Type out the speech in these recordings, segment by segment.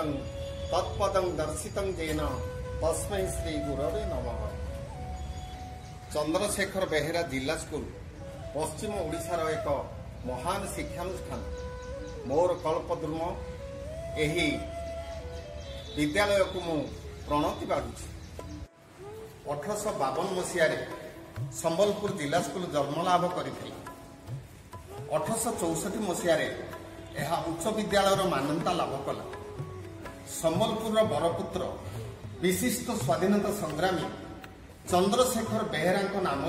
दर्शितं तत्पदं दर्शितं येन तस्मै श्री गुरवे नमः। चंद्रशेखर बेहेरा जिला स्कूल पश्चिम ओडिशार एक महान शिक्षानुष्ठान। मोर कल्पद्रुम एही विद्यालय को मु प्रणति बाढ़ुछि। 1852 मसीह संबलपुर जिला स्कूल जन्मलाभ करथिले। 1864 मसीह उच्च विद्यालय मान्यता लाभ कला। संबलपुर बरपुत्र विशिष्ट स्वाधीनता संग्रामी चंद्रशेखर बेहेरा नाम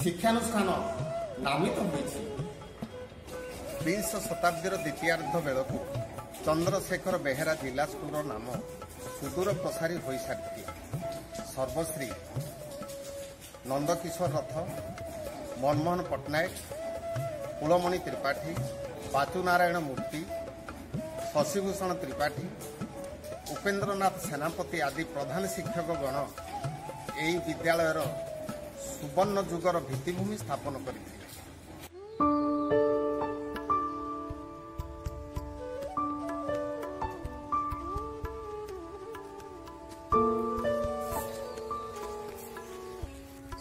शिक्षानुष्ठान नामित होइछि। 20 शताब्दीर द्वितीयार्ध बेलू चंद्रशेखर बेहेरा जिला स्कूल नाम सुदूर प्रसारी हो सारी। सर्वश्री नंदकिशोर रथ, मनमोहन पट्टनायक, कुलमणि त्रिपाठी, बाचुनारायण मूर्ति, शशिभूषण त्रिपाठी, उपेन्द्रनाथ सेनापति आदि प्रधान शिक्षक गण यही विद्यालयर सुवर्ण जुगर भित्तिभूमि स्थापन करथिले।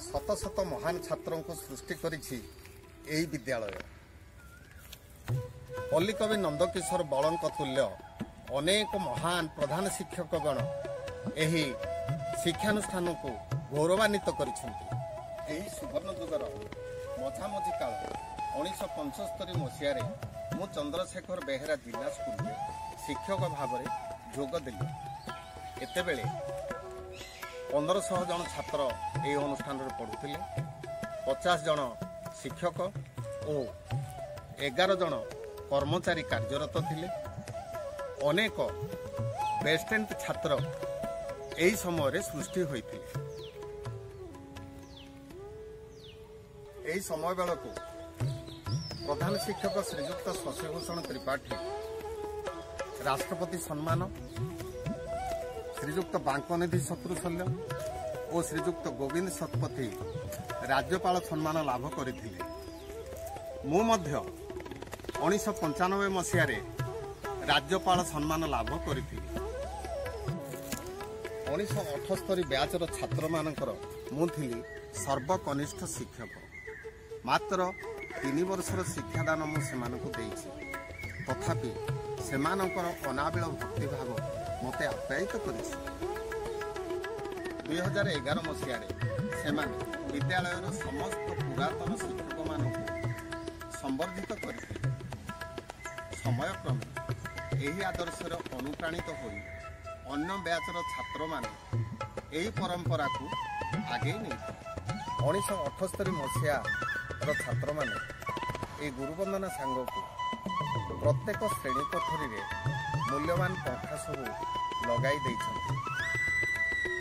शत शत महान छात्रों को सृष्टि करिछि एही विद्यालय। पल्लीकवि नंदकिशोर बळଙ୍କ तुल्य अनेक महान प्रधान शिक्षक गण एही शिक्षानुष्ठान को गौरवान्वित करिसेंति। एही सुवर्ण जुगर मझामझी काल 1975 मसीह मु चंद्रशेखर बेहेरा जिला स्कूल में शिक्षक भाव में जोग देली। एतेबेले 1500 जन छात्र यह अनुष्ठान पढ़ुले। 50 जन शिक्षक और 11 जन कर्मचारी कार्यरत थिले। अनेक बेस्टेंट छात्र यही समय सृष्टि होते। यही समय बेलू प्रधान शिक्षक श्रीजुक्त शशिभूषण त्रिपाठी राष्ट्रपति सम्मान, श्रीजुक्त बांकनिधि शत्रुशल्य और श्रीजुक्त गोविंद शतपथी राज्यपाल सम्मान लाभ करथिले। मु मध्य 1995 मसीह राज्यपाल सम्मान लाभ करथिले। 1978 ब्याचर छात्र मानकर मु थिली सर्वकनिष्ठ शिक्षक। मात्र 3 वर्षर शिक्षादान मु सेमानकु देइछि। तथापि सेमानकर अनाबिल भक्तिभाव मते आप्यायित करिछि। 2011 मसीह सेमाने विद्यालयर समस्त पुरातन शिक्षक मानकु संबर्धित करथिले। समयक्रमे एही आदर्शर अनुप्राणित होई अन्य ब्याचर छात्र माने एही परंपरा को आगे नहीं। 1978 मसीह छात्र माने गुरुवंदना सांग को प्रत्येक श्रेणी कोठरी मूल्यवान पंखा सब लगाई देइछन्ति।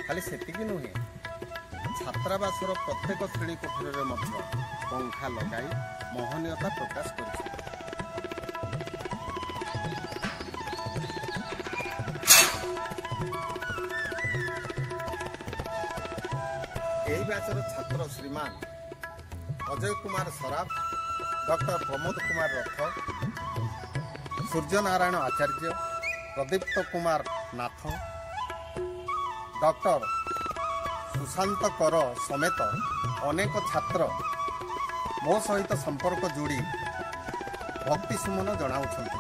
खाली सेतिकी नुहे, छात्रावासर प्रत्येक श्रेणी कोठरी मध्य पंखा लगाई मोहनीयता प्रकाश कर। यही बैचर छात्र श्रीमान अजय कुमार सराफ, डॉक्टर प्रमोद कुमार रथ, सूर्य नारायण आचार्य, प्रदीप्त कुमार नाथ, डॉक्टर सुशांत कर समेत अनेक छात्र मो सहित संपर्क जोड़ी भक्ति सुमन जनाउछन्ति।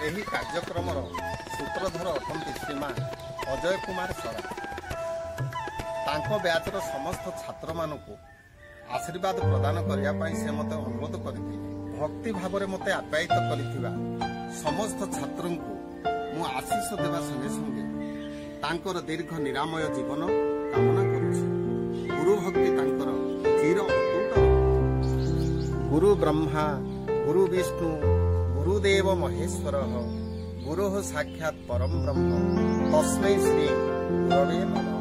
एही कार्यक्रमर सूत्रधर अटंती श्रीमान अजय कुमार सरा। तांको ब्याचर समस्त छात्र मानकु आशीर्वाद प्रदान करिया पई से मते अनुरोध करथिले। भक्ति भाव में मते आप्यायित करिथिबा समस्त छात्रन को मु आशीष देवा संगे संगे तांकर दीर्घ निरामय जीवन कामना करुछि। गुरु भक्ति तांकर चिर अटूट। गुरु ब्रह्मा गुरु विष्णु गुरुदेव महेश्वर गुरु साक्षात् परम ब्रह्म तस्मै श्री गुरवे नमः।